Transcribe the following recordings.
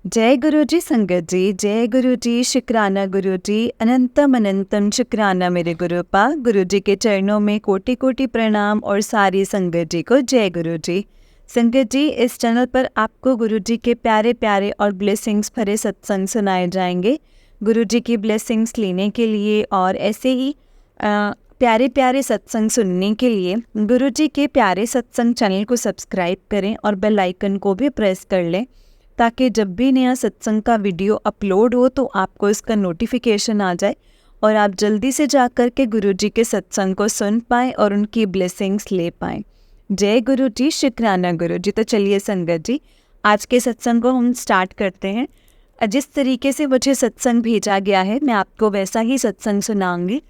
जय गुरु जी संगत जी, जय गुरु जी, शुक्राना गुरु जी, अनंतम अनंतम शुक्राना मेरे गुरुपा। गुरु जी के चरणों में कोटि कोटि प्रणाम और सारी संगत जी को जय गुरु जी। संगत जी, इस चैनल पर आपको गुरु जी के प्यारे प्यारे और ब्लेसिंग्स भरे सत्संग सुनाए जाएंगे। गुरु जी की ब्लेसिंग्स लेने के लिए और ऐसे ही प्यारे प्यारे सत्संग सुनने के लिए गुरु जी के प्यारे सत्संग चैनल को सब्सक्राइब करें और बेल आइकन को भी प्रेस कर लें, ताकि जब भी नया सत्संग का वीडियो अपलोड हो तो आपको इसका नोटिफिकेशन आ जाए और आप जल्दी से जाकर के गुरु जी के सत्संग को सुन पाएँ और उनकी ब्लेसिंग्स ले पाएँ। जय गुरु जी, शुक्राना गुरु जी। तो चलिए संगत जी, आज के सत्संग को हम स्टार्ट करते हैं। जिस तरीके से मुझे सत्संग भेजा गया है मैं आपको वैसा ही सत्संग सुनाऊंगी।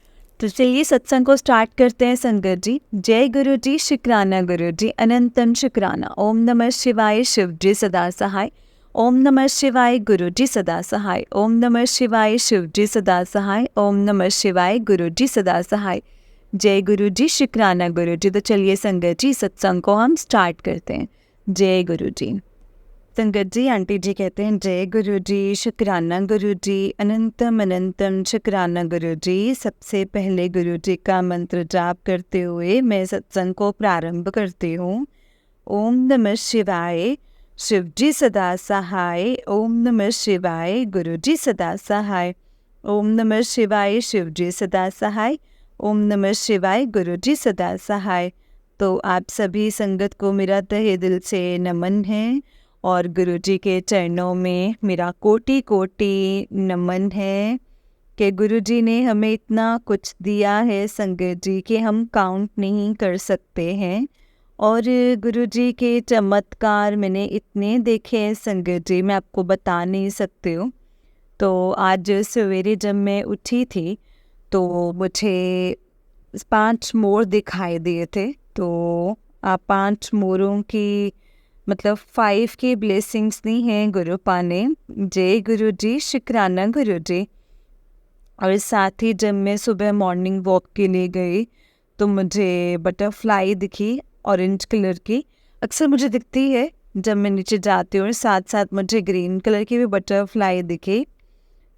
तो चलिए सत्संग को स्टार्ट करते हैं संगत जी। जय गुरु जी, शुक्राना गुरु जी, अनंतम शुक्राना। ओम नमः शिवाय, शिव जी सदा सहाय। ओम नमः शिवाय, गुरु जी सदा सहाय। ओम नमः शिवाय, शिव जी सदा सहाय। ओम नमः शिवाय, गुरु जी सदा सहाय। जय गुरु जी, शुक्राना गुरु जी। तो चलिए संगत जी, सत्संग को हम स्टार्ट करते हैं। जय गुरु जी। संगत जी, आंटी जी कहते हैं जय गुरु जी, शुक्राना गुरु जी, अनंतम अनंतम शुक्राना गुरु जी। सबसे पहले गुरु जी का मंत्र जाप करते हुए मैं सत्संग को प्रारंभ करती हूँ। ओम नमः शिवाय, शिव जी सदा सहाय। ओम नमः शिवाय, गुरु जी सदा सहाय। ओम नमः शिवाय, शिव जी सदा सहाय। ओम नमः शिवाय, गुरु जी सदा सहाय। तो आप सभी संगत को मेरा तहे दिल से नमन है और गुरु जी के चरणों में मेरा कोटि कोटि नमन है कि गुरु जी ने हमें इतना कुछ दिया है संगत जी कि हम काउंट नहीं कर सकते हैं। और गुरु जी के चमत्कार मैंने इतने देखे हैं संगत जी, मैं आपको बता नहीं सकती हूँ। तो आज सवेरे जब मैं उठी थी तो मुझे 5 मोर दिखाई दिए थे। तो आप 5 मोरों की मतलब 5 की ब्लेसिंग्स दी हैं गुरुपा ने। जय गुरु जी, शुक्राना गुरु जी। और साथ ही जब मैं सुबह मॉर्निंग वॉक के लिए गई तो मुझे बटरफ्लाई दिखी, ऑरेंज कलर की। अक्सर मुझे दिखती है जब मैं नीचे जाती हूँ, और साथ साथ मुझे ग्रीन कलर की भी बटरफ्लाई दिखी।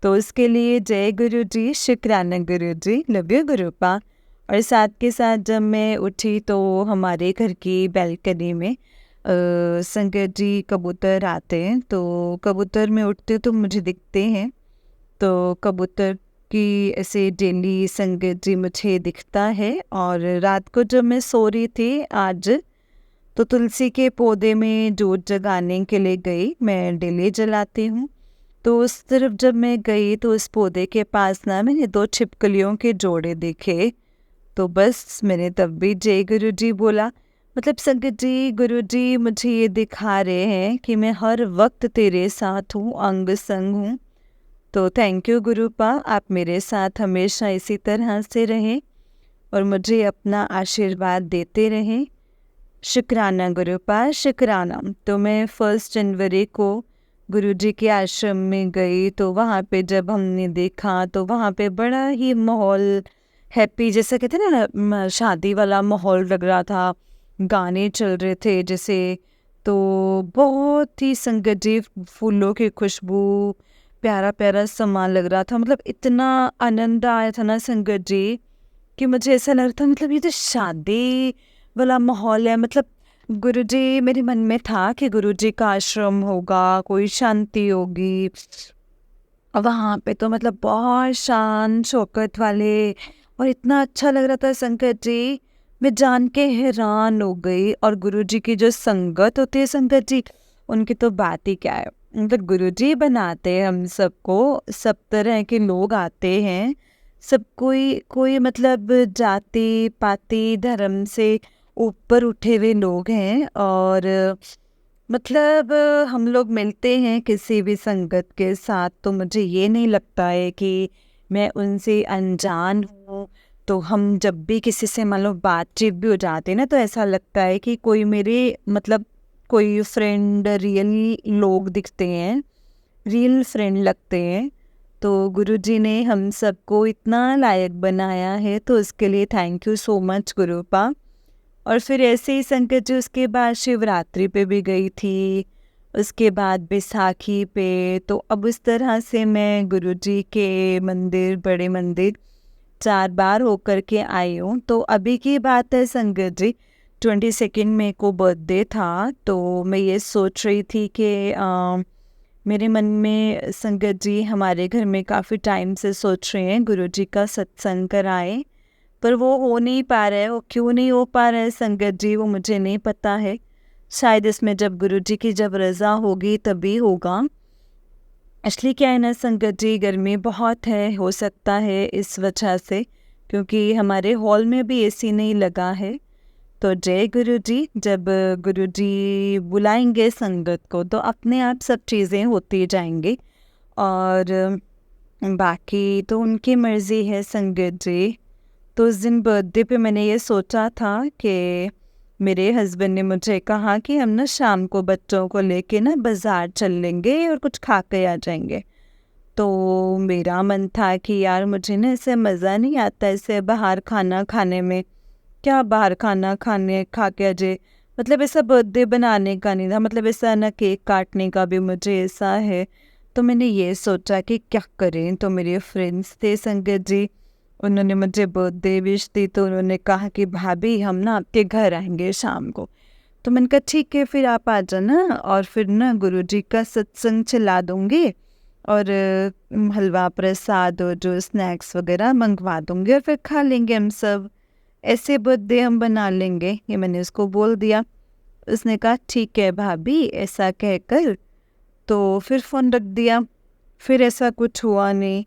तो उसके लिए जय गुरु जी, शुक्राना गुरु जी, लव यू गुरुपा। और साथ के साथ जब मैं उठी तो हमारे घर की बैल्कनी में संगत जी कबूतर आते हैं। तो कबूतर में उठते तो मुझे दिखते हैं। तो कबूतर की ऐसे डेली संगत जी मुझे दिखता है। और रात को जब मैं सो रही थी आज, तो तुलसी के पौधे में जोत जगाने के लिए गई। मैं डेली जलाती हूँ। तो उस तरफ जब मैं गई तो उस पौधे के पास ना मैंने 2 छिपकलियों के जोड़े देखे। तो बस मैंने तब भी जय गुरु जी बोला। मतलब संगत जी, गुरु जी मुझे ये दिखा रहे हैं कि मैं हर वक्त तेरे साथ हूँ, अंग संग हूँ। तो थैंक यू गुरुपा, आप मेरे साथ हमेशा इसी तरह से रहें और मुझे अपना आशीर्वाद देते रहें। शुक्राना गुरुपा, शुक्राना। तो मैं 1 जनवरी को गुरु जी के आश्रम में गई तो वहाँ पे जब हमने देखा तो वहाँ पे बड़ा ही माहौल हैप्पी, जैसे कहते हैं ना शादी वाला माहौल लग रहा था। गाने चल रहे थे जैसे। तो बहुत ही संगत जी, फूलों की खुशबू, प्यारा प्यारा सामान लग रहा था। मतलब इतना आनंद आया था ना संगत जी कि मुझे ऐसा लग रहा था मतलब ये तो शादी वाला माहौल है। मतलब गुरुजी, मेरे मन में था कि गुरुजी का आश्रम होगा, कोई शांति होगी। वहाँ पे तो मतलब बहुत शान शौकत वाले, और इतना अच्छा लग रहा था संगत जी, मैं जान के हैरान हो गई। और गुरुजी की जो संगत होती है संगत जी, उनकी तो बात ही क्या है। मतलब गुरुजी बनाते हैं हम सबको, सब तरह के लोग आते हैं। सब कोई मतलब जाति पाति धर्म से ऊपर उठे हुए लोग हैं। और मतलब हम लोग मिलते हैं किसी भी संगत के साथ तो मुझे ये नहीं लगता है कि मैं उनसे अनजान हूँ। तो हम जब भी किसी से मान लो बातचीत भी हो जाती है ना, तो ऐसा लगता है कि कोई मेरे मतलब कोई फ्रेंड, रियल लोग दिखते हैं, रियल फ्रेंड लगते हैं। तो गुरुजी ने हम सबको इतना लायक बनाया है, तो उसके लिए थैंक यू सो मच गुरुपा। और फिर ऐसे ही संगत जी उसके बाद शिवरात्रि पे भी गई थी। उसके बाद बैसाखी पे। तो अब इस तरह से मैं गुरुजी के मंदिर, बड़े मंदिर 4 बार होकर के आई हूँ। तो अभी की बात है संगत जी, 22 मई को बर्थडे था। तो मैं ये सोच रही थी कि मेरे मन में संगत जी हमारे घर में काफ़ी टाइम से सोच रहे हैं गुरुजी का सत्संग कराएं, पर वो हो नहीं पा रहा है। वो क्यों नहीं हो पा रहा है संगत जी, वो मुझे नहीं पता है। शायद इसमें जब गुरुजी की जब रज़ा होगी तभी होगा। इसलिए क्या है ना संगत जी, गर्मी बहुत है, हो सकता है इस वजह से, क्योंकि हमारे हॉल में भी एसी नहीं लगा है। तो जय गुरु जी, जब गुरु जी बुलाएंगे संगत को तो अपने आप सब चीज़ें होती जाएंगी। और बाकी तो उनकी मर्ज़ी है संगत जी। तो उस दिन बर्थडे पे मैंने ये सोचा था कि मेरे हस्बैंड ने मुझे कहा कि हम ना शाम को बच्चों को लेके ना बाज़ार चल लेंगे और कुछ खा के आ जाएंगे। तो मेरा मन था कि यार मुझे ना ऐसे मज़ा नहीं आता ऐसे बाहर खाना खाने में। क्या बाहर खाना खाने खा के अजय, मतलब ऐसा बर्थडे बनाने का नहीं था, मतलब ऐसा ना केक काटने का भी मुझे ऐसा है। तो मैंने ये सोचा कि क्या करें। तो मेरे फ्रेंड्स थे संगत जी, उन्होंने मुझे बर्थडे विश दी। तो उन्होंने कहा कि भाभी हम ना आपके घर आएंगे शाम को। तो मैंने कहा ठीक है, फिर आप आ जाना और फिर ना गुरुजी का सत्संग चला दूँगी और हलवा प्रसाद और जो स्नैक्स वगैरह मंगवा दूँगी और फिर खा लेंगे हम सब। ऐसे बर्थडे हम बना लेंगे, ये मैंने उसको बोल दिया। उसने कहा ठीक है भाभी, ऐसा कहकर तो फिर फ़ोन रख दिया। फिर ऐसा कुछ हुआ नहीं।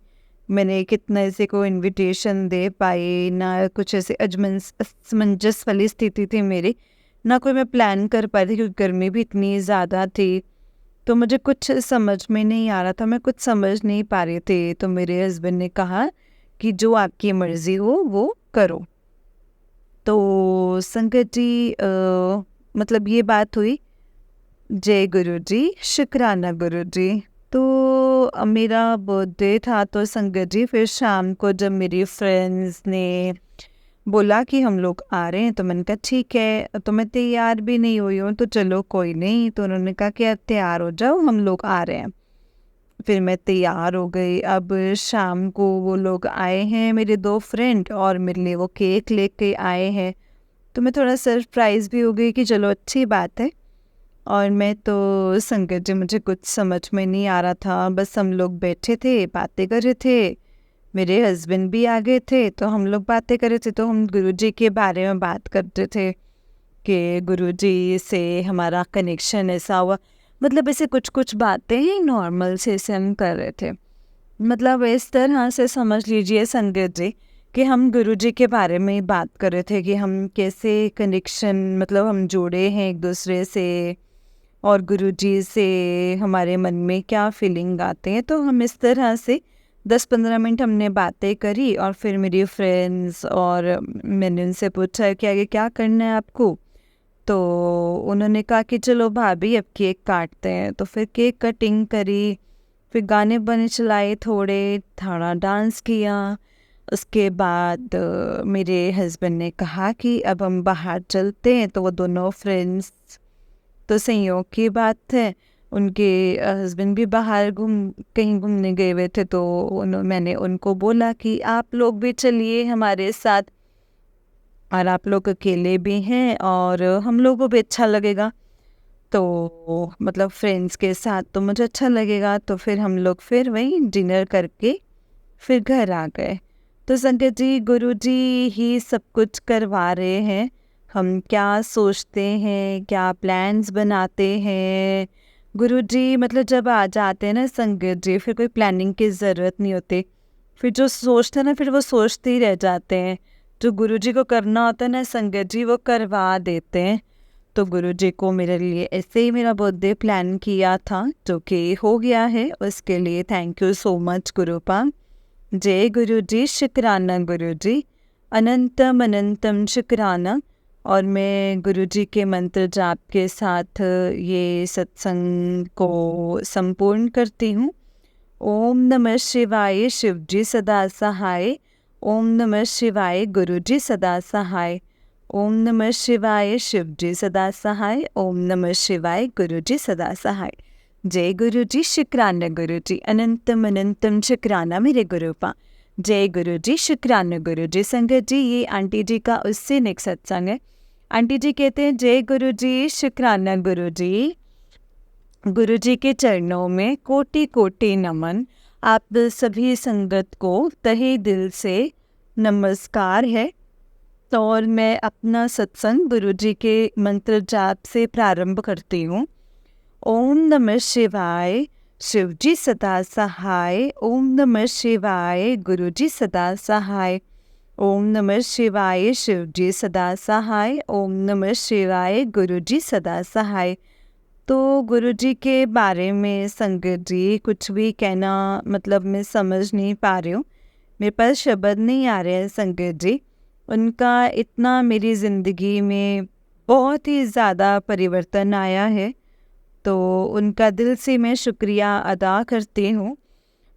मैंने कितना ऐसे को इनविटेशन दे पाई, ना कुछ ऐसे असमंजस वाली स्थिति थी मेरी, ना कोई मैं प्लान कर पाई थी, क्योंकि गर्मी भी इतनी ज़्यादा थी। तो मुझे कुछ समझ में नहीं आ रहा था, मैं कुछ समझ नहीं पा रही थी। तो मेरे हस्बैंड ने कहा कि जो आपकी मर्ज़ी हो वो करो। तो संगत जी मतलब ये बात हुई। जय गुरु जी, शुक्राना गुरु जी। तो मेरा बर्थडे था तो संगत जी फिर शाम को जब मेरी फ्रेंड्स ने बोला कि हम लोग आ रहे हैं तो मैंने कहा ठीक है। तो मैं तैयार भी नहीं हुई हूँ, तो चलो कोई नहीं। तो उन्होंने कहा कि आप तैयार हो जाओ, हम लोग आ रहे हैं। फिर मैं तैयार हो गई। अब शाम को वो लोग आए हैं, मेरे 2 फ्रेंड, और मेरे लिए वो केक लेके आए हैं। तो मैं थोड़ा सरप्राइज़ भी हो गई कि चलो अच्छी बात है। और मैं तो संगत जी मुझे कुछ समझ में नहीं आ रहा था, बस हम लोग बैठे थे, बातें कर रहे थे। मेरे हस्बैंड भी आ गए थे, तो हम लोग बातें कर रहे थे। तो हम गुरुजी के बारे में बात करते थे कि गुरुजी से हमारा कनेक्शन ऐसा हुआ। मतलब ऐसे कुछ कुछ बातें ही नॉर्मल से ऐसे हम कर रहे थे। मतलब इस तरह से समझ लीजिए संगत जी कि हम गुरुजी के बारे में ही बात कर रहे थे कि हम कैसे कनेक्शन, मतलब हम जुड़े हैं एक दूसरे से, और गुरुजी से हमारे मन में क्या फीलिंग आते हैं। तो हम इस तरह से 10-15 मिनट हमने बातें करी। और फिर मेरी फ्रेंड्स और मैंने उनसे पूछा कि आगे क्या करना है आपको। तो उन्होंने कहा कि चलो भाभी अब केक काटते हैं। तो फिर केक कटिंग करी, फिर गाने बने चलाए, थोड़े थोड़ा डांस किया। उसके बाद मेरे हस्बैंड ने कहा कि अब हम बाहर चलते हैं। तो वो दोनों फ्रेंड्स, तो संयोग की बात है उनके हस्बैंड भी बाहर कहीं घूमने गए हुए थे। तो मैंने उनको बोला कि आप लोग भी चलिए हमारे साथ, और आप लोग अकेले भी हैं और हम लोगों को भी अच्छा लगेगा। तो मतलब फ्रेंड्स के साथ तो मुझे अच्छा लगेगा। तो फिर हम लोग फिर वहीं डिनर करके फिर घर आ गए। तो संगत जी गुरुजी ही सब कुछ करवा रहे हैं। हम क्या सोचते हैं, क्या प्लान्स बनाते हैं, गुरुजी मतलब जब आ जाते हैं ना संगत जी, फिर कोई प्लानिंग की ज़रूरत नहीं होती। फिर जो सोचते हैं ना, फिर वो सोचते ही रह जाते हैं। जो गुरुजी को करना होता है ना संगत जी, वो करवा देते हैं। तो गुरुजी को मेरे लिए ऐसे ही मेरा बर्थडे प्लान किया था, जो कि हो गया है। उसके लिए थैंक यू सो मच गुरुपा। जय गुरु जी, शुक्राना गुरु जी, अनंतम अनंतम शुक्राना। और मैं गुरु जी के मंत्र जाप के साथ ये सत्संग को संपूर्ण करती हूँ। ओम नमः शिवाय, शिव जी सदा सहाय। ओम नमः शिवाय, गुरु जी सदा सहाय। ओम नमः शिवाय शिव जी सदा सहाय। ओम नमः शिवाय गुरु जी सदा सहाय। जय गुरु जी शुक्राना गुरु जी, अनंतम अनंतम शुक्राना मेरे गुरुपा। जय गुरु जी शुक्राना गुरु जी। संगत जी, ये आंटी जी का उससे नेक्स्ट सत्संग है। आंटी जी कहते हैं, जय गुरु जी शुक्राना गुरु जी, गुरु जी के चरणों में कोटि कोटि नमन। आप सभी संगत को तहे दिल से नमस्कार है। तो और मैं अपना सत्संग गुरु जी के मंत्र जाप से प्रारंभ करती हूँ। ओम नमः शिवाय शिव जी सदा सहाय। ओम नमः शिवाय गुरु जी सदा सहाय। ओम नमः शिवाय शिव जी सदा सहाय। ओम नमः शिवाय गुरु जी सदा सहाय। तो गुरु जी के बारे में संगत जी कुछ भी कहना मतलब मैं समझ नहीं पा रही हूँ, मेरे पास शब्द नहीं आ रहे हैं संगत जी। उनका इतना मेरी ज़िंदगी में बहुत ही ज़्यादा परिवर्तन आया है, तो उनका दिल से मैं शुक्रिया अदा करती हूँ।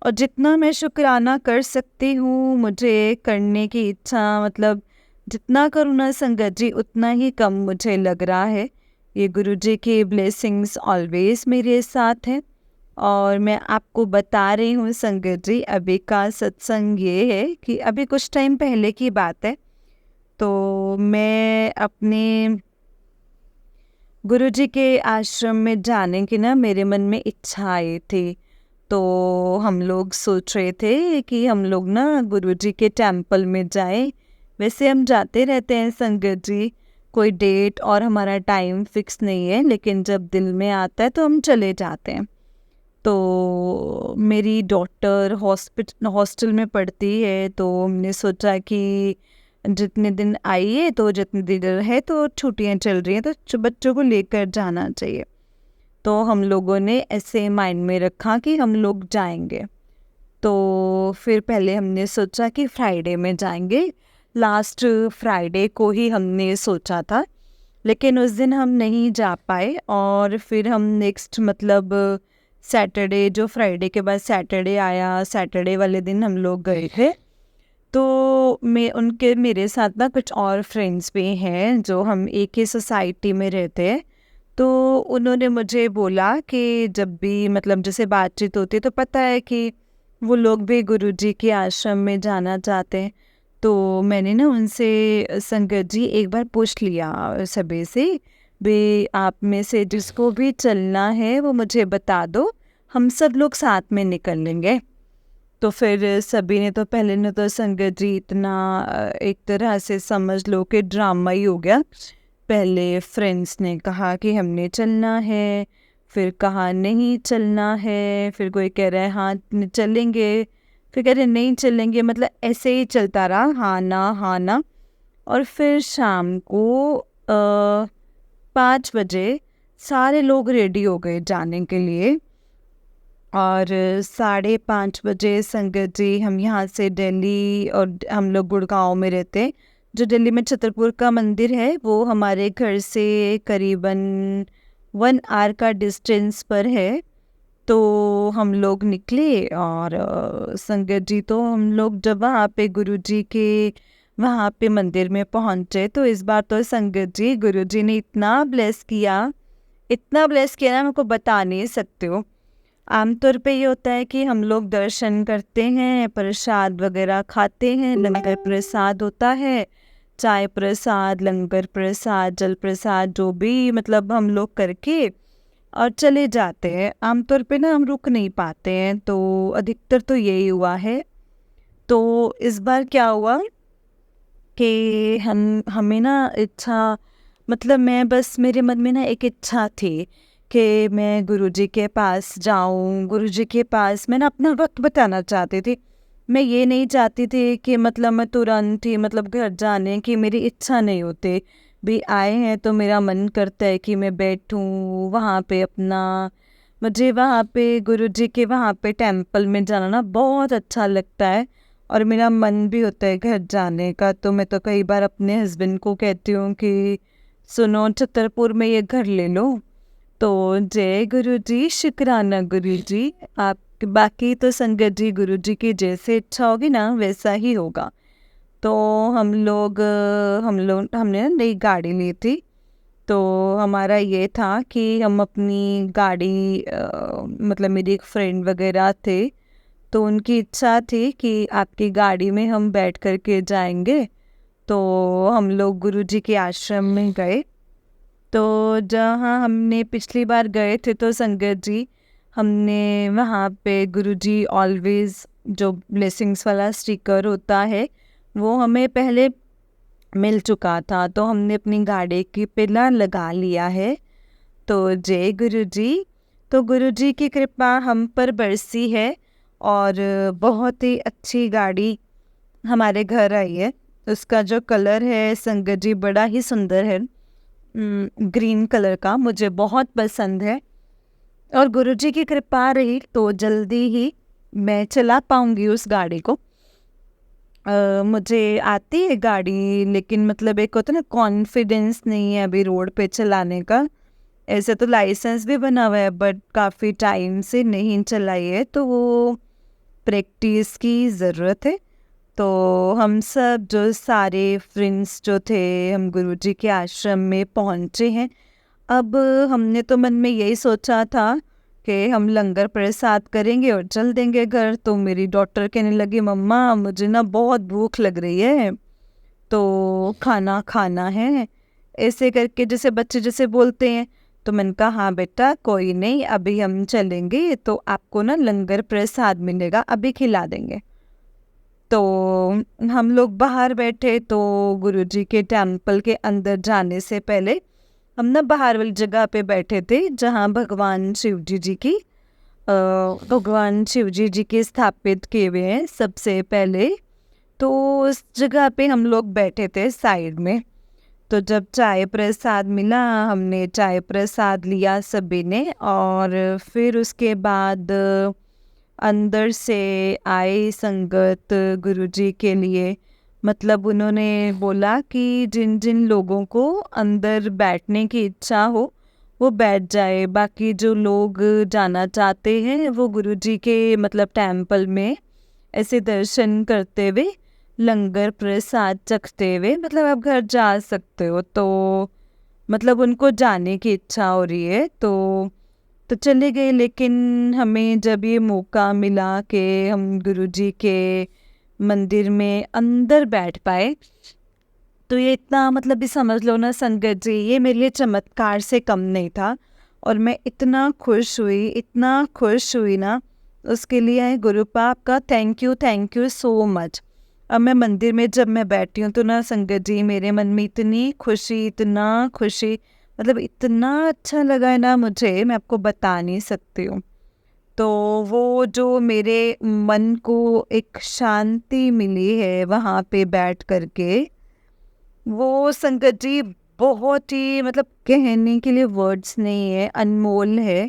और जितना मैं शुक्राना कर सकती हूँ, मुझे करने की इच्छा मतलब जितना करूँ ना संगत जी, उतना ही कम मुझे लग रहा है। ये गुरु जी की ब्लेसिंग्स ऑलवेज मेरे साथ हैं। और मैं आपको बता रही हूँ संगत जी, अभी का सत्संग ये है कि अभी कुछ टाइम पहले की बात है। तो मैं अपने गुरु जी के आश्रम में जाने की ना मेरे मन में इच्छा आई थी। तो हम लोग सोच रहे थे कि हम लोग ना गुरु जी के टेम्पल में जाएं। वैसे हम जाते रहते हैं संगत जी, कोई डेट और हमारा टाइम फिक्स नहीं है, लेकिन जब दिल में आता है तो हम चले जाते हैं। तो मेरी डॉटर हॉस्टल में पढ़ती है, तो हमने सोचा कि जितने दिन आई है तो जितने दिन है तो छुट्टियां चल रही हैं तो बच्चों को लेकर जाना चाहिए। तो हम लोगों ने ऐसे माइंड में रखा कि हम लोग जाएंगे। तो फिर पहले हमने सोचा कि फ्राइडे में जाएंगे, लास्ट फ्राइडे को ही हमने सोचा था, लेकिन उस दिन हम नहीं जा पाए। और फिर हम नेक्स्ट मतलब सैटरडे, जो फ्राइडे के बाद सैटरडे आया, सैटरडे वाले दिन हम लोग गए थे। तो मेरे साथ ना कुछ और फ्रेंड्स भी हैं जो हम एक ही सोसाइटी में रहते हैं। तो उन्होंने मुझे बोला कि जब भी मतलब जैसे बातचीत होती है तो पता है कि वो लोग भी गुरु जी के आश्रम में जाना चाहते हैं। तो मैंने ना उनसे संगत जी एक बार पूछ लिया सभी से, भी आप में से जिसको भी चलना है वो मुझे बता दो, हम सब लोग साथ में निकल लेंगे। तो फिर सभी ने तो पहले ने तो संगत जी इतना एक तरह से समझ लो कि ड्रामा ही हो गया। पहले फ्रेंड्स ने कहा कि हमने चलना है, फिर कहा नहीं चलना है, फिर कोई कह रहा है हाँ चलेंगे, फिर कह रहे नहीं चलेंगे, मतलब ऐसे ही चलता रहा, हाँ ना हाँ ना। और फिर शाम को 5 बजे सारे लोग रेडी हो गए जाने के लिए। और 5:30 बजे संगत जी हम यहाँ से दिल्ली, और हम लोग गुड़गांव में रहते हैं, जो दिल्ली में छतरपुर का मंदिर है वो हमारे घर से करीबन 1 आवर का डिस्टेंस पर है। तो हम लोग निकले और संगत जी तो हम लोग जब वहाँ पे गुरु जी के वहाँ पे मंदिर में पहुँचे, तो इस बार तो संगत जी गुरु जी ने इतना ब्लेस किया, इतना ब्लेस किया ना, मैं को बता नहीं सकते हो। आमतौर पे ये होता है कि हम लोग दर्शन करते हैं, प्रसाद वगैरह खाते हैं, लंगर प्रसाद होता है, चाय प्रसाद, लंगर प्रसाद, जल प्रसाद, जो भी मतलब हम लोग करके और चले जाते हैं। आमतौर पे ना हम रुक नहीं पाते हैं, तो अधिकतर तो यही हुआ है। तो इस बार क्या हुआ कि हमें ना इच्छा मतलब मैं बस मेरे मन में ना एक इच्छा थी कि मैं गुरुजी के पास जाऊं, गुरुजी के पास मैं ना अपना वक्त बताना चाहती थी। मैं ये नहीं चाहती थी कि मतलब मैं तुरंत ही मतलब घर जाने की मेरी इच्छा नहीं होती। भी आए हैं तो मेरा मन करता है कि मैं बैठूं वहाँ पे अपना, मुझे वहाँ पे गुरुजी के वहाँ पे टेम्पल में जाना ना बहुत अच्छा लगता है। और मेरा मन भी होता है घर जाने का। तो मैं तो कई बार अपने हस्बैंड को कहती हूँ कि सुनो छतरपुर में ये घर ले लो। तो जय गुरु जी, शुक्राना गुरु जी। आप बाकी तो संगत जी गुरु जी की जैसे इच्छा होगी ना वैसा ही होगा। तो हमने ना नई गाड़ी ली थी। तो हमारा ये था कि हम अपनी गाड़ी मतलब मेरी एक फ्रेंड वगैरह थे, तो उनकी इच्छा थी कि आपकी गाड़ी में हम बैठ कर के जाएंगे। तो हम लोग गुरुजी के आश्रम में गए। तो जहाँ हमने पिछली बार गए थे तो संगत जी, हमने वहाँ पे गुरुजी ऑलवेज जो ब्लेसिंग्स वाला स्टिकर होता है वो हमें पहले मिल चुका था, तो हमने अपनी गाड़ी की पिलर लगा लिया है। तो जय गुरुजी। तो गुरुजी की कृपा हम पर बरसी है और बहुत ही अच्छी गाड़ी हमारे घर आई है। उसका जो कलर है संगत जी बड़ा ही सुंदर है, ग्रीन कलर का, मुझे बहुत पसंद है। और गुरुजी की कृपा रही तो जल्दी ही मैं चला पाऊंगी उस गाड़ी को। मुझे आती है गाड़ी, लेकिन मतलब एक होता है ना, कॉन्फिडेंस नहीं है अभी रोड पे चलाने का। ऐसे तो लाइसेंस भी बना हुआ है बट काफ़ी टाइम से नहीं चलाई है, तो वो प्रैक्टिस की ज़रूरत है। तो हम सब जो सारे फ्रेंड्स जो थे, हम गुरुजी के आश्रम में पहुँचे हैं। अब हमने तो मन में यही सोचा था कि हम लंगर प्रसाद करेंगे और चल देंगे घर। तो मेरी डॉटर कहने लगी, मम्मा मुझे ना बहुत भूख लग रही है, तो खाना खाना है, ऐसे करके जैसे बच्चे जैसे बोलते हैं। तो मैंने कहा हाँ बेटा कोई नहीं, अभी हम चलेंगे तो आपको ना लंगर प्रसाद मिलेगा, अभी खिला देंगे। तो हम लोग बाहर बैठे, तो गुरुजी के टेम्पल के अंदर जाने से पहले हम ना बाहर वाली जगह पे बैठे थे जहाँ भगवान शिव जी के स्थापित किए हुए हैं सबसे पहले। तो उस जगह पे हम लोग बैठे थे साइड में। तो जब चाय प्रसाद मिला, हमने चाय प्रसाद लिया सभी ने, और फिर उसके बाद अंदर से आए संगत गुरुजी के लिए। मतलब उन्होंने बोला कि जिन जिन लोगों को अंदर बैठने की इच्छा हो वो बैठ जाए, बाकी जो लोग जाना चाहते हैं वो गुरुजी के मतलब टेम्पल में ऐसे दर्शन करते हुए, लंगर प्रसाद चखते हुए मतलब आप घर जा सकते हो। तो मतलब उनको जाने की इच्छा हो रही है तो चले गए। लेकिन हमें जब ये मौका मिला कि हम गुरुजी के मंदिर में अंदर बैठ पाए, तो ये इतना मतलब भी समझ लो ना संगत जी, ये मेरे लिए चमत्कार से कम नहीं था। और मैं इतना खुश हुई ना, उसके लिए गुरुपा आपका थैंक यू सो मच। अब मैं मंदिर में जब मैं बैठी हूँ तो ना संगत जी, मेरे मन में इतनी खुशी, मतलब इतना अच्छा लगा है ना मुझे, मैं आपको बता नहीं सकती हूँ। तो वो जो मेरे मन को एक शांति मिली है वहाँ पे बैठ करके, वो संगत जी बहुत ही मतलब कहने के लिए वर्ड्स नहीं है, अनमोल है।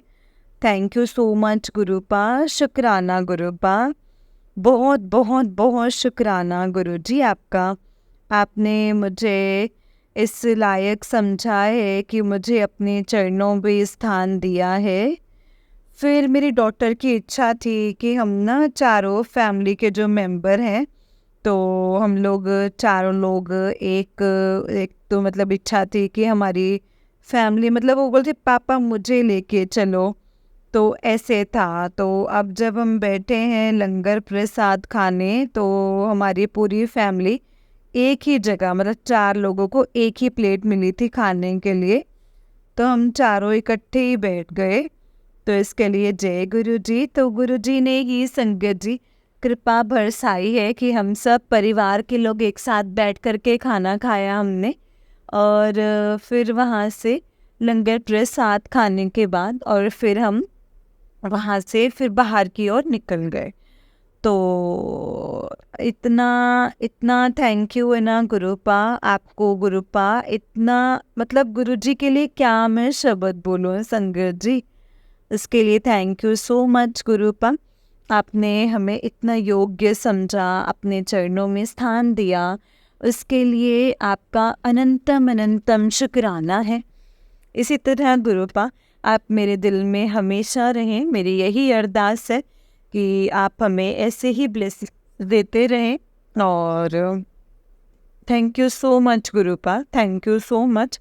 थैंक यू सो मच गुरुपा, शुक्राना गुरुपा, बहुत बहुत बहुत शुक्राना गुरुजी आपका। आपने मुझे इस लायक समझा है कि मुझे अपने चरणों में स्थान दिया है। फिर मेरी डॉटर की इच्छा थी कि हम ना चारों फैमिली के जो मेंबर हैं, तो हम लोग चारों लोग एक एक तो मतलब इच्छा थी कि हमारी फैमिली, मतलब वो बोलते पापा मुझे लेके चलो, तो ऐसे था। तो अब जब हम बैठे हैं लंगर प्रसाद खाने, तो हमारी पूरी फैमिली एक ही जगह, मतलब 4 लोगों को एक ही प्लेट मिली थी खाने के लिए, तो हम चारों इकट्ठे ही बैठ गए। तो इसके लिए जय गुरु जी। तो गुरु जी ने ही संगत जी कृपा बरसाई है कि हम सब परिवार के लोग एक साथ बैठ कर के खाना खाया हमने। और फिर वहाँ से लंगर प्रसाद खाने के बाद और फिर हम वहाँ से फिर बाहर की ओर निकल गए। तो इतना इतना थैंक यू है ना गुरुपा आपको। गुरुपा इतना मतलब गुरुजी के लिए क्या मैं शब्द बोलूँ संगत जी, इसके लिए थैंक यू सो मच गुरुपा। आपने हमें इतना योग्य समझा, अपने चरणों में स्थान दिया, उसके लिए आपका अनंतम अनंतम शुक्राना है। इसी तरह गुरुपा आप मेरे दिल में हमेशा रहें, मेरी यही अरदास है कि आप हमें ऐसे ही ब्लेस देते रहें। और thank you so much गुरुपा, thank you so much,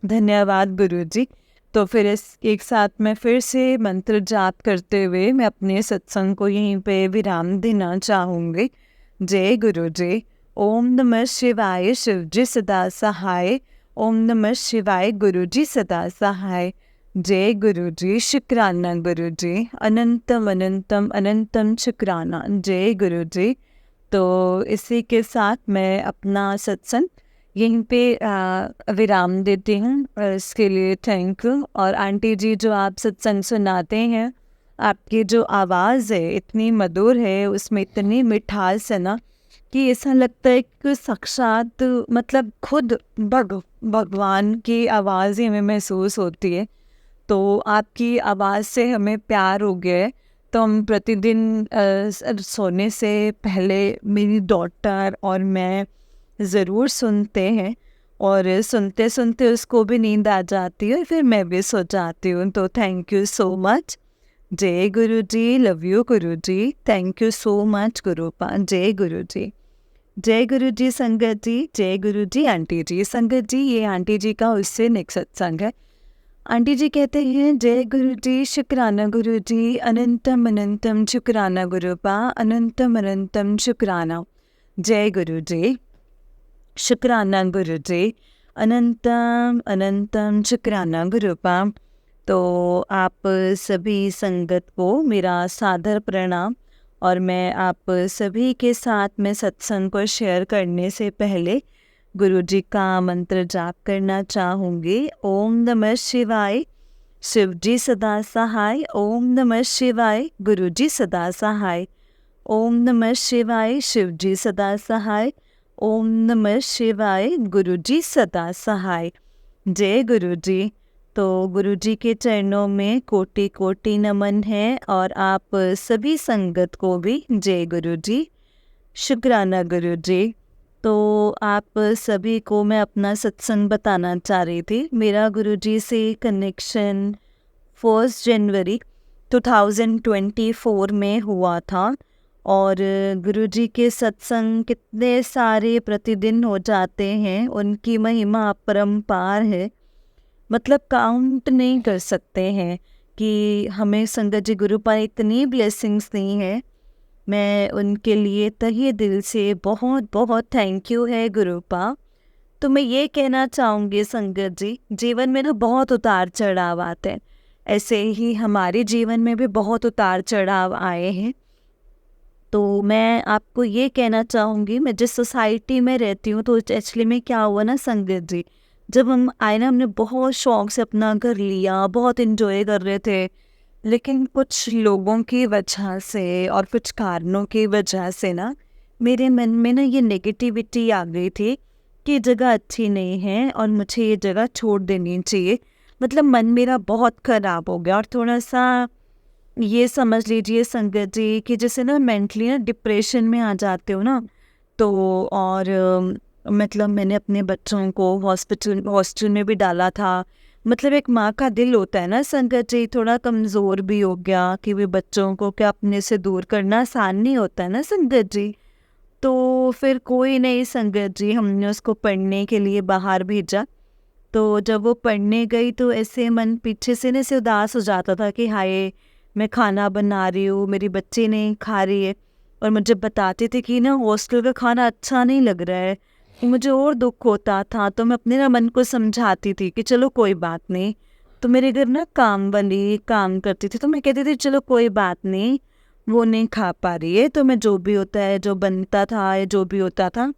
धन्यवाद गुरुजी। तो फिर इस एक साथ में फिर से मंत्र जाप करते हुए मैं अपने सत्संग को यहीं पे विराम देना चाहूँगी। जय गुरु जी। ओम नमः शिवाय, शिव जी सदा सहाय। ओम नमः शिवाय, गुरु जी सदा सहाय। जय गुरु जी, शुक्राना गुरु जी, अनंतम अनंतम अनंतम शुक्राना। जय गुरु जी। तो इसी के साथ मैं अपना सत्संग यहीं पे विराम देती हूँ और इसके लिए थैंक यू। और आंटी जी, जो आप सत्संग सुनाते हैं, आपकी जो आवाज़ है इतनी मधुर है, उसमें इतनी मिठास है ना कि ऐसा लगता है कि साक्षात मतलब खुद भगवान की आवाज़ ही हमें महसूस होती है। तो आपकी आवाज़ से हमें प्यार हो गया है। तो हम प्रतिदिन सोने से पहले मेरी डॉटर और मैं ज़रूर सुनते हैं, और सुनते सुनते उसको भी नींद आ जाती है, फिर मैं भी सो जाती हूँ। तो थैंक यू सो मच। जय गुरु जी, love you Guru ji, thank you so much गुरुपा। जय गुरु जी। जय गुरु जी संगत जी, जय गुरु जी आंटी जी। संगत जी, ये आंटी जी का उससे नेक्स्ट सत्संग है। आंटी जी कहते हैं, जय गुरु जी, शुक्राना गुरु जी, अनंतम अनंतम शुक्राना गुरुपा, अनंतम अनंतम शुक्राना। जय गुरु जी, शुक्राना गुरु जी, अनंतम अनंतम शुक्राना गुरुपा। तो आप सभी संगत को मेरा सादर प्रणाम। और मैं आप सभी के साथ में सत्संग को शेयर करने से पहले गुरु जी का मंत्र जाप करना चाहूँगी। ओम नमः शिवाय, शिव जी सदा सहाय। ओम नमः शिवाय, गुरु जी सदा सहाय। ओम नमः शिवाय, शिव जी सदा सहाय। ओम नमः शिवाय, गुरु जी सदा सहाय। जय गुरु जी। तो गुरु जी के चरणों में कोटि कोटि नमन है, और आप सभी संगत को भी जय गुरु जी, शुक्राना गुरु जी। तो आप सभी को मैं अपना सत्संग बताना चाह रही थी। मेरा गुरु जी से कनेक्शन 1 जनवरी 2024 में हुआ था, और गुरु जी के सत्संग कितने सारे प्रतिदिन हो जाते हैं, उनकी महिमा अपरंपार है, मतलब काउंट नहीं कर सकते हैं कि हमें संगत जी गुरु पर इतनी ब्लेसिंग्स दी हैं। मैं उनके लिए तहे दिल से बहुत बहुत थैंक यू है गुरुपा। तो मैं ये कहना चाहूँगी संगत जी, जीवन में ना बहुत उतार चढ़ाव आते हैं, ऐसे ही हमारे जीवन में भी बहुत उतार चढ़ाव आए हैं। तो मैं आपको ये कहना चाहूँगी, मैं जिस सोसाइटी में रहती हूँ, तो एक्चुअली में क्या हुआ ना संगत जी, जब हम आए ना, हमने बहुत शौक से अपना घर लिया, बहुत इन्जॉय कर रहे थे, लेकिन कुछ लोगों की वजह से और कुछ कारणों की वजह से ना मेरे मन में ना ये नेगेटिविटी आ गई थी कि जगह अच्छी नहीं है और मुझे ये जगह छोड़ देनी चाहिए। मतलब मन मेरा बहुत ख़राब हो गया, और थोड़ा सा ये समझ लीजिए संगत जी कि जैसे ना मेंटली ना डिप्रेशन में आ जाते हो ना। तो और मतलब मैंने अपने बच्चों को हॉस्टल में भी डाला था। मतलब एक माँ का दिल होता है ना संगत जी, थोड़ा कमज़ोर भी हो गया कि वे बच्चों को क्या अपने से दूर करना आसान नहीं होता है ना संगत जी। तो फिर कोई नहीं संगत जी, हमने उसको पढ़ने के लिए बाहर भेजा। तो जब वो पढ़ने गई तो ऐसे मन पीछे से ना ऐसे उदास हो जाता था कि हाय, मैं खाना बना रही हूँ, मेरी बच्ची नहीं खा रही है, और मुझे बताते थे कि ना हॉस्टल का खाना अच्छा नहीं लग रहा है। तो मुझे और दुख होता था। तो मैं अपने ना मन को समझाती थी कि चलो कोई बात नहीं। तो मेरे घर ना काम वाली काम करती थी, तो मैं कहती थी चलो कोई बात नहीं, वो नहीं खा पा रही है, तो मैं जो भी होता है, जो बनता था या जो भी होता था,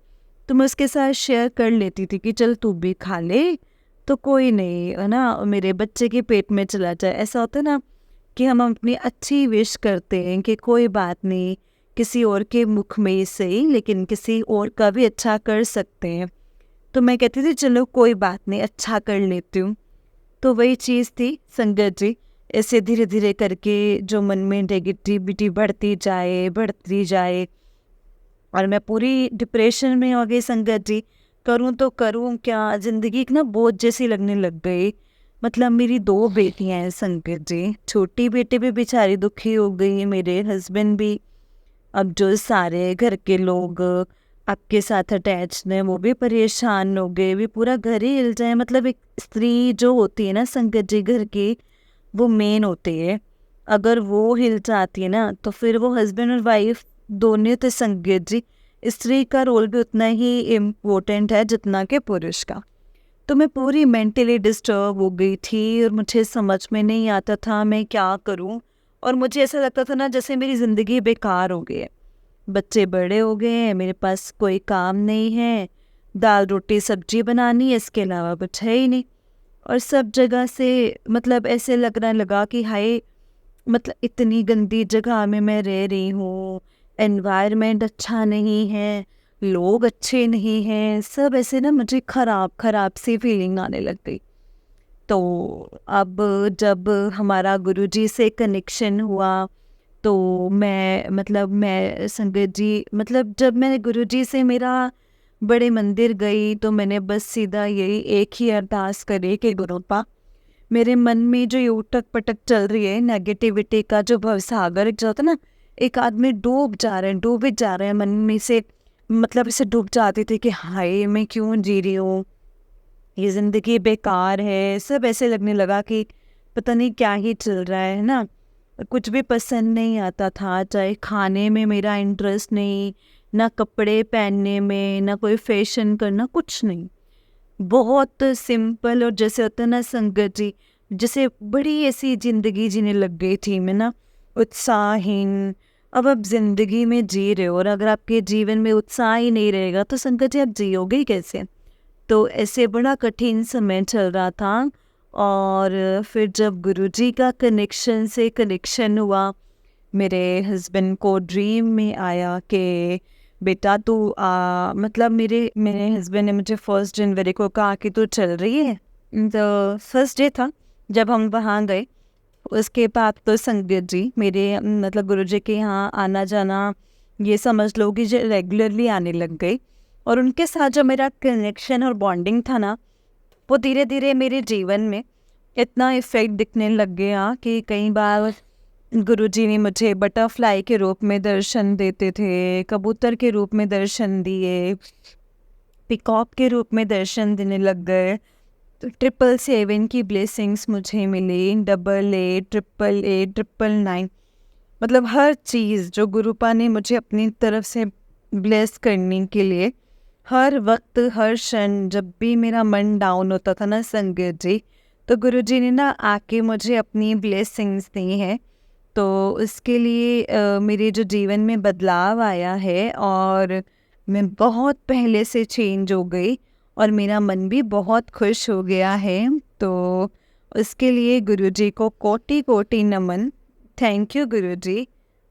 तो मैं उसके साथ शेयर कर लेती थी कि चल तू भी खा ले, तो कोई नहीं है ना, मेरे बच्चे के पेट में चला जाए। ऐसा होता है ना कि हम अपनी अच्छी विश करते हैं कि कोई बात नहीं, किसी और के मुख में से ही, लेकिन किसी और का भी अच्छा कर सकते हैं। तो मैं कहती थी चलो कोई बात नहीं, अच्छा कर लेती हूँ। तो वही चीज़ थी संगत जी, ऐसे धीरे धीरे करके जो मन में नेगेटिविटी बढ़ती जाए, और मैं पूरी डिप्रेशन में हो गई संगत जी। करूँ तो करूँ क्या, ज़िंदगी एक ना बोझ जैसी लगने लग गई। मतलब मेरी 2 बेटियां हैं संगत जी, छोटी बेटी भी बेचारी दुखी हो गई, मेरे हस्बैंड भी, अब जो सारे घर के लोग आपके साथ अटैच्ड है वो भी परेशान हो गए, भी पूरा घर ही हिल जाए। मतलब एक स्त्री जो होती है ना संगत जी घर की, वो मेन होती है। अगर वो हिल जाती है ना तो फिर वो हस्बैंड और वाइफ दोनों तो संगत जी, स्त्री का रोल भी उतना ही इम्पोर्टेंट है जितना कि पुरुष का। तो मैं पूरी मेंटली डिस्टर्ब हो गई थी और मुझे समझ में नहीं आता था मैं क्या करूं। और मुझे ऐसा लगता था ना जैसे मेरी ज़िंदगी बेकार हो गई है। बच्चे बड़े हो गए हैं, मेरे पास कोई काम नहीं है, दाल रोटी सब्जी बनानी है, इसके अलावा कुछ है ही नहीं। और सब जगह से मतलब ऐसे लगने लगा कि हाय, मतलब इतनी गंदी जगह में मैं रह रही हूँ, एनवायरनमेंट अच्छा नहीं है, लोग अच्छे नहीं हैं, सब ऐसे ना मुझे खराब खराब सी फीलिंग आने लग गई। तो अब जब हमारा गुरुजी से कनेक्शन हुआ तो मैं संगत जी, मतलब जब मैं गुरुजी से मेरा बड़े मंदिर गई तो मैंने बस सीधा यही एक ही अरदास करी कि गुरुपा, मेरे मन में जो ये उटक पटक चल रही है नेगेटिविटी का जो भवसागर जो होता है ना, एक आदमी डूब जा रहे हैं, डूबे जा रहे हैं मन में से, मतलब इसे डूब जाती थी कि हाय मैं क्यों जी रही हूँ, ये ज़िंदगी बेकार है। सब ऐसे लगने लगा कि पता नहीं क्या ही चल रहा है ना। कुछ भी पसंद नहीं आता था, चाहे खाने में मेरा इंटरेस्ट नहीं, ना कपड़े पहनने में, ना कोई फैशन करना, कुछ नहीं। बहुत सिंपल और जैसे होता है ना संगत जी, जैसे बड़ी ऐसी ज़िंदगी जीने लग गई थी मैं ना, उत्साहहीन। अब आप ज़िंदगी में जी रहे हो और अगर आपके जीवन में उत्साह ही नहीं रहेगा तो संगत जी आप जियोगे ही कैसे। तो ऐसे बड़ा कठिन समय चल रहा था। और फिर जब गुरुजी का कनेक्शन से कनेक्शन हुआ, मेरे हस्बैंड को ड्रीम में आया कि बेटा तू मतलब मेरे मेरे हस्बैंड ने मुझे 1 जनवरी को कहा कि तू चल रही है। तो फर्स्ट डे था जब हम वहाँ गए। उसके बाद तो संगत जी मेरे मतलब गुरुजी के यहाँ आना जाना, ये समझ लो कि जो रेगुलरली आने लग गई। और उनके साथ जो मेरा कनेक्शन और बॉन्डिंग था ना, वो धीरे धीरे मेरे जीवन में इतना इफेक्ट दिखने लग गया कि कई बार गुरुजी ने मुझे बटरफ्लाई के रूप में दर्शन देते थे, कबूतर के रूप में दर्शन दिए, पिकॉक के रूप में दर्शन देने लग गए। तो 777 की ब्लेसिंग्स मुझे मिली, 88, 888, 999, मतलब हर चीज़ जो गुरुपा ने मुझे अपनी तरफ से ब्लेस करने के लिए, हर वक्त हर क्षण जब भी मेरा मन डाउन होता था ना संगत जी, तो गुरुजी ने ना आके मुझे अपनी ब्लेसिंग्स दी हैं। तो उसके लिए मेरे जो जीवन में बदलाव आया है और मैं बहुत पहले से चेंज हो गई और मेरा मन भी बहुत खुश हो गया है। तो उसके लिए गुरुजी को कोटि कोटि नमन। थैंक यू गुरुजी।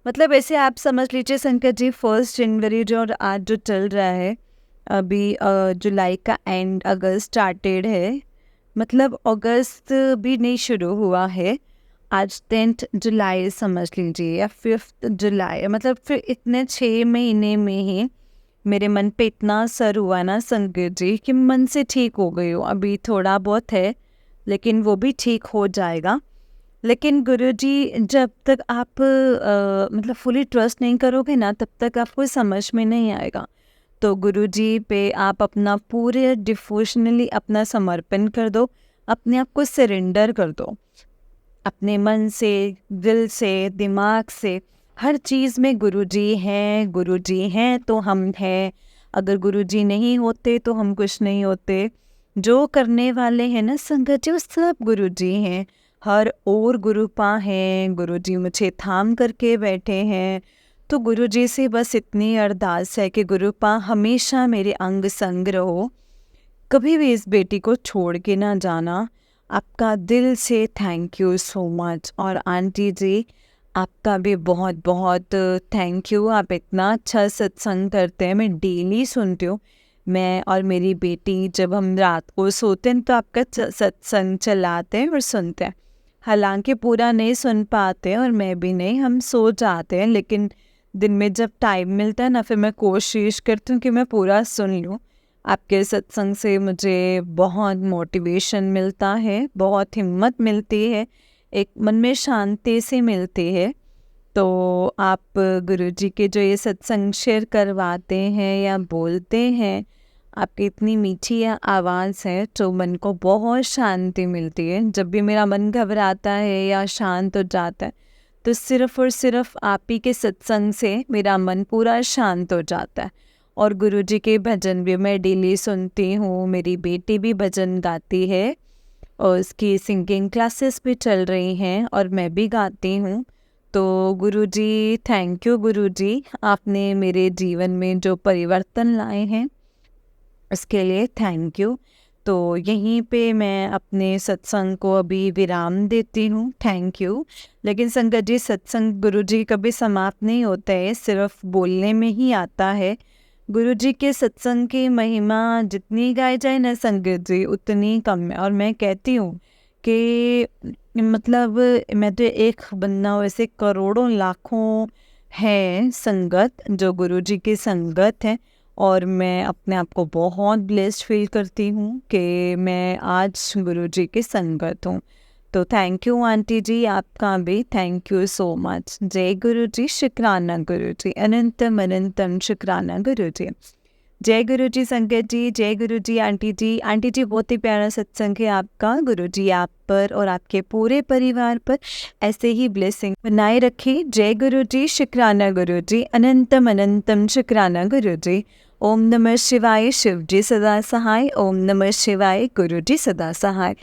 मतलब ऐसे आप समझ लीजिए संकट जी, 1 जनवरी जो और आज जो चल रहा है, अभी जुलाई का एंड, अगस्त स्टार्टेड है, मतलब अगस्त भी नहीं शुरू हुआ है, आज 10 जुलाई समझ लीजिए या 5 जुलाई, मतलब फिर इतने 6 महीने में ही मेरे मन पे इतना असर हुआ ना संगत जी कि मन से ठीक हो गई हूँ। अभी थोड़ा बहुत है लेकिन वो भी ठीक हो जाएगा। लेकिन गुरुजी, जब तक आप मतलब फुली ट्रस्ट नहीं करोगे ना तब तक आपको समझ में नहीं आएगा। तो गुरुजी पे आप अपना पूरे डिवोशनली अपना समर्पण कर दो, अपने आप को सरेंडर कर दो, अपने मन से, दिल से, दिमाग से, हर चीज़ में गुरुजी हैं। गुरुजी हैं तो हम हैं, अगर गुरुजी नहीं होते तो हम कुछ नहीं होते। जो करने वाले हैं ना संगत जी, वो सब गुरुजी हैं। हर और गुरुपा हैं, गुरुजी मुझे थाम करके बैठे हैं। तो गुरुजी से बस इतनी अरदास है कि गुरुपा हमेशा मेरे अंग संग रहो, कभी भी इस बेटी को छोड़ के ना जाना। आपका दिल से थैंक यू सो मच। और आंटी जी, आपका भी बहुत बहुत थैंक यू। आप इतना अच्छा सत्संग करते हैं, मैं डेली सुनती हूँ। मैं और मेरी बेटी जब हम रात को सोते हैं तो आपका सत्संग चलाते हैं और सुनते हैं। हालांकि पूरा नहीं सुन पाते और मैं भी नहीं, हम सो जाते हैं, लेकिन दिन में जब टाइम मिलता है ना फिर मैं कोशिश करती हूँ कि मैं पूरा सुन लूँ। आपके सत्संग से मुझे बहुत मोटिवेशन मिलता है, बहुत हिम्मत मिलती है, एक मन में शांति से मिलती है। तो आप गुरुजी के जो ये सत्संग शेयर करवाते हैं या बोलते हैं, आपकी इतनी मीठी आवाज़ है तो मन को बहुत शांति मिलती है। जब भी मेरा मन घबराता है या शांत हो जाता है तो सिर्फ़ और सिर्फ़ आप ही के सत्संग से मेरा मन पूरा शांत हो जाता है। और गुरुजी के भजन भी मैं डेली सुनती हूँ, मेरी बेटी भी भजन गाती है और उसकी सिंगिंग क्लासेस भी चल रही हैं और मैं भी गाती हूँ। तो गुरुजी, थैंक यू गुरुजी, आपने मेरे जीवन में जो परिवर्तन लाए हैं उसके लिए थैंक यू। तो यहीं पे मैं अपने सत्संग को अभी विराम देती हूँ, थैंक यू। लेकिन संगत जी, सत्संग गुरुजी कभी समाप्त नहीं होता है, सिर्फ बोलने में ही आता है। गुरुजी के सत्संग की महिमा जितनी गाई जाए ना संगत जी, उतनी कम है। और मैं कहती हूँ कि मतलब मैं तो एक बंदा, वैसे करोड़ों लाखों हैं संगत जो गुरुजी की संगत है, और मैं अपने आप को बहुत ब्लेस्ड फील करती हूँ कि मैं आज गुरुजी की संगत हूँ। तो थैंक यू आंटी जी, आपका भी थैंक यू सो मच। जय गुरुजी, शुक्राना गुरुजी, अनंतम अनंतम शुक्राना गुरुजी। जय गुरुजी संगत जी, जय गुरुजी आंटी जी। आंटी जी, बहुत ही प्यारा सत्संग है आपका। गुरुजी आप पर और आपके पूरे परिवार पर ऐसे ही ब्लेसिंग बनाए रखे। जय गुरुजी, शुक्राना गुरुजी, अनंतम अनंतम शुक्राना गुरुजी। ओम नमः शिवाय, शिव जी सदा सहाय। ओम नमः शिवाय, गुरुजी सदा सहाय।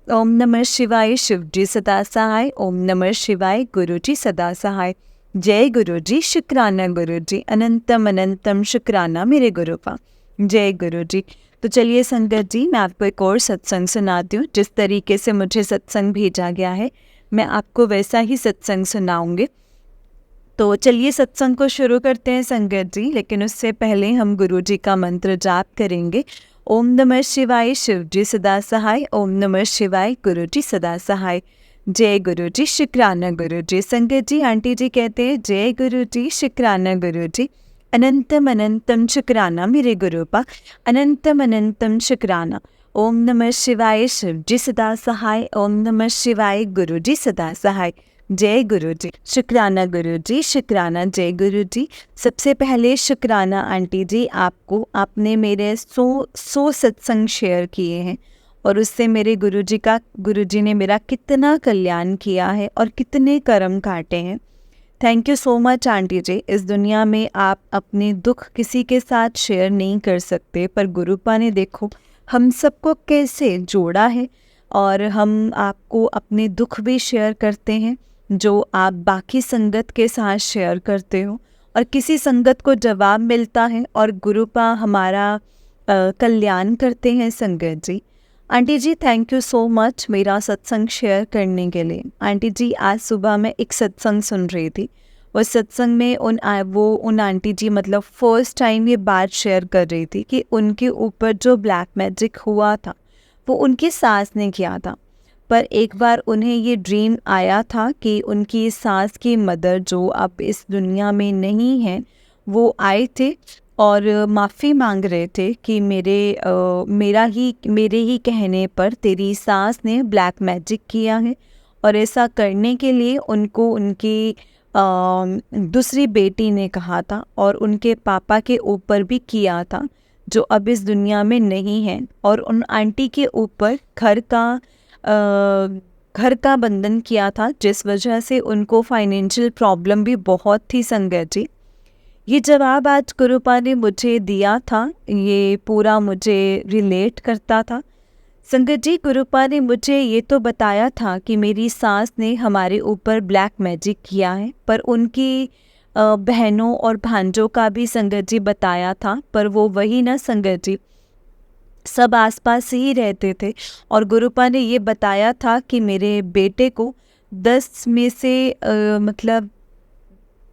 ओम नमः शिवाय, शिव जी सदा सहाय। ओम नमः शिवाय, गुरुजी सदा सहाय। जय गुरुजी, शुक्राना गुरुजी, अनंतम अनंतम शुक्राना मेरे गुरुपा। जय गुरुजी। तो चलिए संगत जी, मैं आपको एक और सत्संग सुनाती हूँ। जिस तरीके से मुझे सत्संग भेजा गया है मैं आपको वैसा ही सत्संग सुनाऊंगी। तो चलिए सत्संग को शुरू करते हैं संगत जी, लेकिन उससे पहले हम गुरुजी का मंत्र जाप करेंगे। ओम नमः शिवाय, शिव जी सदा सहाय। ओम नमः शिवाय, गुरुजी सदा सहाय। जय गुरुजी, शुक्राना गुरुजी। संगत जी, आंटी जी कहते हैं जय गुरुजी, शुक्राना गुरुजी, अनंतम अनंतम शुक्राना मेरे गुरुपा, अनंतम अनंतम शुक्राना। ओम नमः शिवाय, शिव जी सदा सहाय। ओम नमः शिवाय, गुरुजी सदा सहाय। जय गुरुजी, शुक्राना गुरुजी, शुक्राना। जय गुरुजी। सबसे पहले शुक्राना आंटी जी आपको, आपने मेरे 100 सत्संग शेयर किए हैं और उससे मेरे गुरुजी ने मेरा कितना कल्याण किया है और कितने कर्म काटे हैं। Thank you so much aunty ji. इस दुनिया में आप अपने दुख किसी के साथ शेयर नहीं कर सकते, पर गुरुपा ने देखो हम सबको कैसे जोड़ा है और हम आपको अपने दुख भी शेयर करते हैं जो आप बाकी संगत के साथ शेयर करते हो, और किसी संगत को जवाब मिलता है और गुरुपा हमारा कल्याण करते हैं संगत जी। Aunty ji, thank you so much मेरा सत्संग शेयर करने के लिए। आंटी जी, आज सुबह मैं एक सत्संग सुन रही थी। उस सत्संग में उन आंटी जी मतलब फर्स्ट टाइम ये बात शेयर कर रही थी कि उनके ऊपर जो ब्लैक मैजिक हुआ था वो उनकी सास ने किया था। पर एक बार उन्हें ये ड्रीम आया था कि उनकी सास की मदर जो अब इस दुनिया में नहीं है, वो आए थे और माफ़ी मांग रहे थे कि मेरे ही कहने पर तेरी सास ने ब्लैक मैजिक किया है, और ऐसा करने के लिए उनको उनकी दूसरी बेटी ने कहा था और उनके पापा के ऊपर भी किया था जो अब इस दुनिया में नहीं है। और उन आंटी के ऊपर घर का बंधन किया था, जिस वजह से उनको फाइनेंशियल प्रॉब्लम भी बहुत थी संगत जी। ये जवाब आज गुरुपा ने मुझे दिया था, ये पूरा मुझे रिलेट करता था संगत जी। गुरुपा ने मुझे ये तो बताया था कि मेरी सास ने हमारे ऊपर ब्लैक मैजिक किया है, पर उनकी बहनों और भांजों का भी संगत जी बताया था। पर वो वही ना संगत जी, सब आसपास ही रहते थे। और गुरुपा ने ये बताया था कि मेरे बेटे को 10 में से मतलब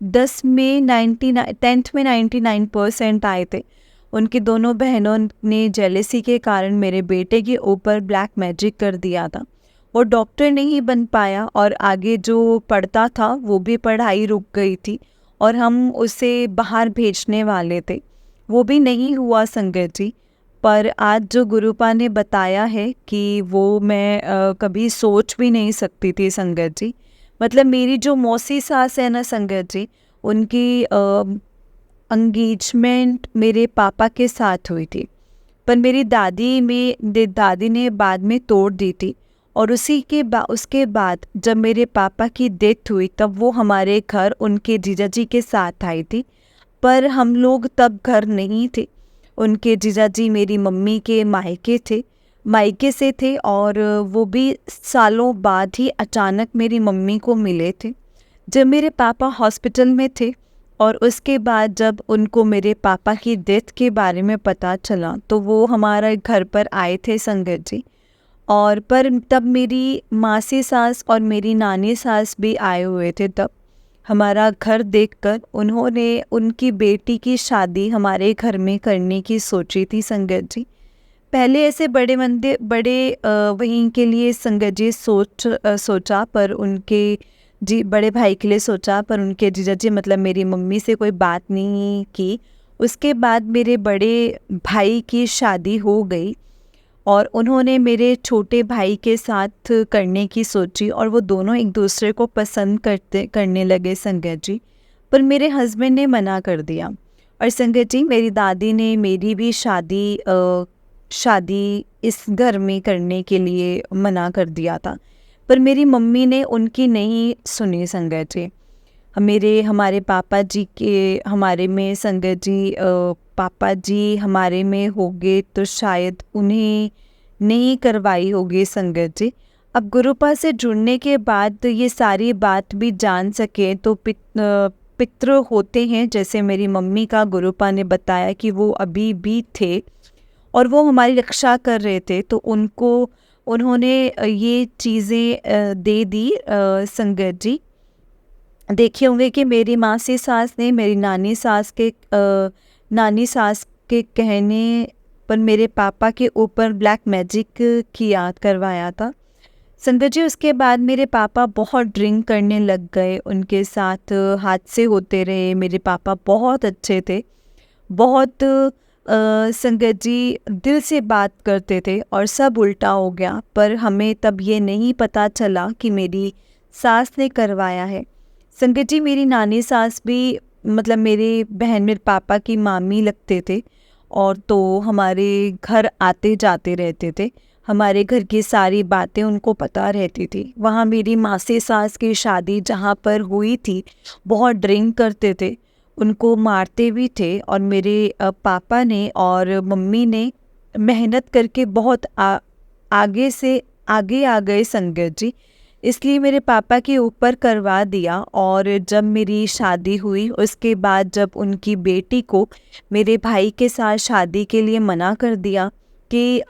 10 में 10th में 99% आए थे। उनकी दोनों बहनों ने जेलेसी के कारण मेरे बेटे के ऊपर ब्लैक मैजिक कर दिया था। वो डॉक्टर नहीं बन पाया और आगे जो पढ़ता था वो भी पढ़ाई रुक गई थी और हम उसे बाहर भेजने वाले थे, वो भी नहीं हुआ संगत जी। पर आज जो गुरुपा ने बताया है कि वो मैं कभी सोच भी नहीं सकती थी संगत जी। मतलब मेरी जो मौसी सास है ना संगत जी, उनकी एंगेजमेंट मेरे पापा के साथ हुई थी, पर मेरी दादी ने बाद में तोड़ दी थी। और उसके बाद जब मेरे पापा की डेथ हुई तब वो हमारे घर उनके जीजा जी के साथ आई थी, पर हम लोग तब घर नहीं थे। उनके जीजा जी मेरी मम्मी के मायके से थे, और वो भी सालों बाद ही अचानक मेरी मम्मी को मिले थे जब मेरे पापा हॉस्पिटल में थे। और उसके बाद जब उनको मेरे पापा की डेथ के बारे में पता चला तो वो हमारे घर पर आए थे संगत जी। और पर तब मेरी मासी सास और मेरी नानी सास भी आए हुए थे। तब हमारा घर देखकर उन्होंने उनकी बेटी की शादी हमारे घर में करने की सोची थी संगत जी। पहले ऐसे वहीं के लिए संगत जी सोचा, पर उनके बड़े भाई के लिए सोचा, पर उनके जीजा जी मतलब मेरी मम्मी से कोई बात नहीं की। उसके बाद मेरे बड़े भाई की शादी हो गई और उन्होंने मेरे छोटे भाई के साथ करने की सोची, और वो दोनों एक दूसरे को पसंद करने लगे संगत जी। पर मेरे हस्बैंड ने मना कर दिया। और संगत जी मेरी दादी ने मेरी भी शादी इस घर में करने के लिए मना कर दिया था, पर मेरी मम्मी ने उनकी नहीं सुनी संगत जी। हमारे पापा जी के हमारे में संगत जी पापा जी हमारे में होंगे तो शायद उन्हें नहीं करवाई होगी संगत जी। अब गुरुपा से जुड़ने के बाद तो ये सारी बात भी जान सके तो पितृ होते हैं, जैसे मेरी मम्मी का गुरुपा ने बताया कि वो अभी भी थे और वो हमारी रक्षा कर रहे थे, तो उन्होंने ये चीज़ें दे दी संगत जी। देखे होंगे कि मेरी मासी सास ने मेरी नानी सास के कहने पर मेरे पापा के ऊपर ब्लैक मैजिक करवाया था संगत जी। उसके बाद मेरे पापा बहुत ड्रिंक करने लग गए, उनके साथ हादसे होते रहे। मेरे पापा बहुत अच्छे थे, बहुत संगत जी दिल से बात करते थे, और सब उल्टा हो गया। पर हमें तब ये नहीं पता चला कि मेरी सास ने करवाया है संगत जी। मेरी नानी सास भी मतलब मेरे पापा की मामी लगते थे, और तो हमारे घर आते जाते रहते थे। हमारे घर की सारी बातें उनको पता रहती थी। वहाँ मेरी मासी सास की शादी जहाँ पर हुई थी बहुत ड्रिंक करते थे, उनको मारते भी थे, और मेरे पापा ने और मम्मी ने मेहनत करके बहुत आगे से आगे आ गए संगत जी, इसलिए मेरे पापा के ऊपर करवा दिया। और जब मेरी शादी हुई उसके बाद जब उनकी बेटी को मेरे भाई के साथ शादी के लिए मना कर दिया कि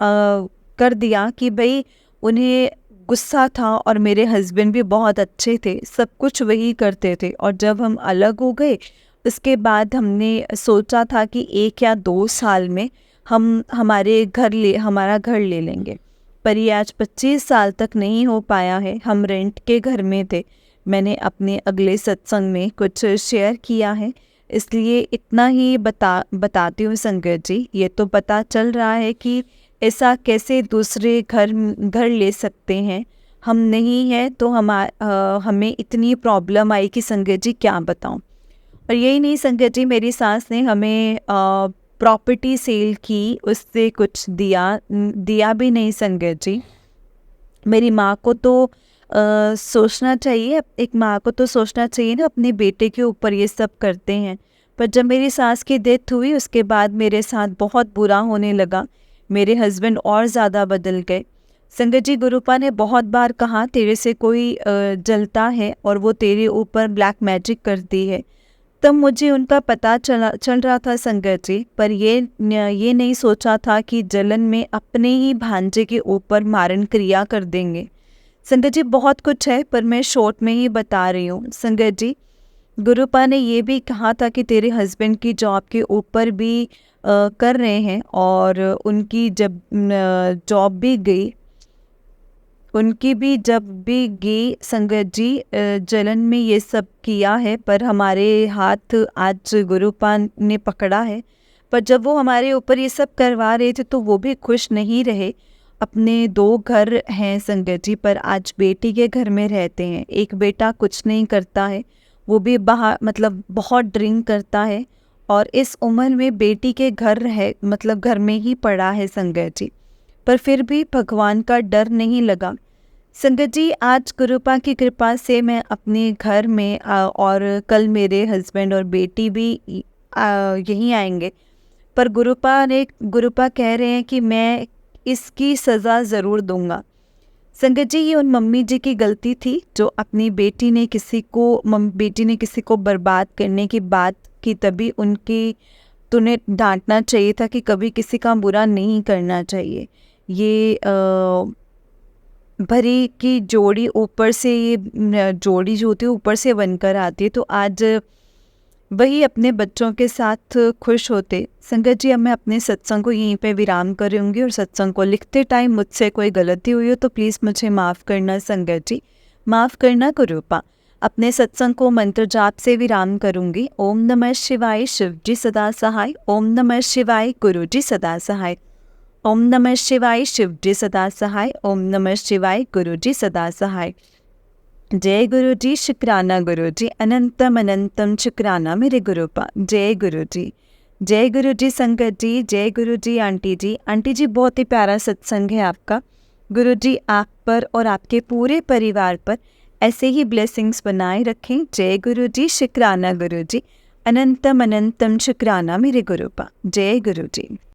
भाई उन्हें गुस्सा था, और मेरे हस्बैंड भी बहुत अच्छे थे, सब कुछ वही करते थे। और जब हम अलग हो गए उसके बाद हमने सोचा था कि 1 या 2 साल में हम हमारा घर ले लेंगे, पर ये आज 25 साल तक नहीं हो पाया है। हम रेंट के घर में थे। मैंने अपने अगले सत्संग में कुछ शेयर किया है, इसलिए इतना ही बताती हूँ संगत जी। ये तो पता चल रहा है कि ऐसा कैसे दूसरे घर ले सकते हैं। हम नहीं हैं तो हमें इतनी प्रॉब्लम आई कि संगत जी क्या बताऊँ। और यही नहीं संगत जी, मेरी सास ने हमें प्रॉपर्टी सेल की, उससे कुछ दिया भी नहीं संगत जी। मेरी माँ को तो सोचना चाहिए, एक माँ को तो सोचना चाहिए ना अपने बेटे के ऊपर ये सब करते हैं। पर जब मेरी सास की डेथ हुई उसके बाद मेरे साथ बहुत बुरा होने लगा। मेरे हस्बैंड और ज़्यादा बदल गए संगत जी। गुरुपा ने बहुत बार कहा तेरे से कोई जलता है और वो तेरे ऊपर ब्लैक मैजिक करती है। तब मुझे उनका पता चल रहा था संगत जी, पर ये नहीं सोचा था कि जलन में अपने ही भांजे के ऊपर मारण क्रिया कर देंगे संगत जी। बहुत कुछ है पर मैं शॉर्ट में ही बता रही हूँ संगत जी। गुरुपा ने ये भी कहा था कि तेरे हस्बैंड की जॉब के ऊपर भी कर रहे हैं, और उनकी जब जॉब भी गई, जब भी गई संगत जी जलन में ये सब किया है। पर हमारे हाथ आज गुरुपा ने पकड़ा है, पर जब वो हमारे ऊपर ये सब करवा रहे थे तो वो भी खुश नहीं रहे। अपने 2 घर हैं संगत जी, पर आज बेटी के घर में रहते हैं। एक बेटा कुछ नहीं करता है, वो भी बाहर मतलब बहुत ड्रिंक करता है, और इस उम्र में बेटी के घर है मतलब घर में ही पड़ा है संगत जी। पर फिर भी भगवान का डर नहीं लगा। संगत जी, आज गुरुपा की कृपा से मैं अपने घर में और कल मेरे हस्बैंड और बेटी भी यहीं आएंगे। पर गुरुपा कह रहे हैं कि मैं इसकी सज़ा ज़रूर दूंगा। संगत जी, ये उन मम्मी जी की गलती थी जो अपनी बेटी ने किसी को बर्बाद करने की बात की, तभी तूने डांटना चाहिए था कि कभी किसी का बुरा नहीं करना चाहिए। ये भरी की जोड़ी ऊपर से, ये जोड़ी जो होती है ऊपर से बनकर आती है, तो आज वही अपने बच्चों के साथ खुश होते। संगत जी, अब मैं अपने सत्संग को यहीं पे विराम करूँगी, और सत्संग को लिखते टाइम मुझसे कोई गलती हुई हो तो प्लीज़ मुझे माफ़ करना संगत जी, माफ़ करना गुरुपा। अपने सत्संग को मंत्र जाप से विराम करूँगी। ओम नमः शिवाय, शिव जी सदा सहाय। ओम नमः शिवाय, गुरु जी सदा सहाय। ओम नमः शिवाय, शिव जी सदा सहाय। ओम नमः शिवाय, गुरु जी सदा सहाय। जय गुरु जी, शुक्राना गुरु जी, अनंतम अनंतम शुक्राना मेरे गुरुपा। जय गुरु जी, जय गुरु जी संगत जी, जय गुरु जी आंटी जी। आंटी जी, बहुत ही प्यारा सत्संग है आपका। गुरु जी आप पर और आपके पूरे परिवार पर ऐसे ही ब्लेसिंग्स बनाए रखें। जय गुरु जी, शुक्राना गुरु जी, अनंतम अनंतम शुक्राना मेरे गुरुपा। जय गुरु जी।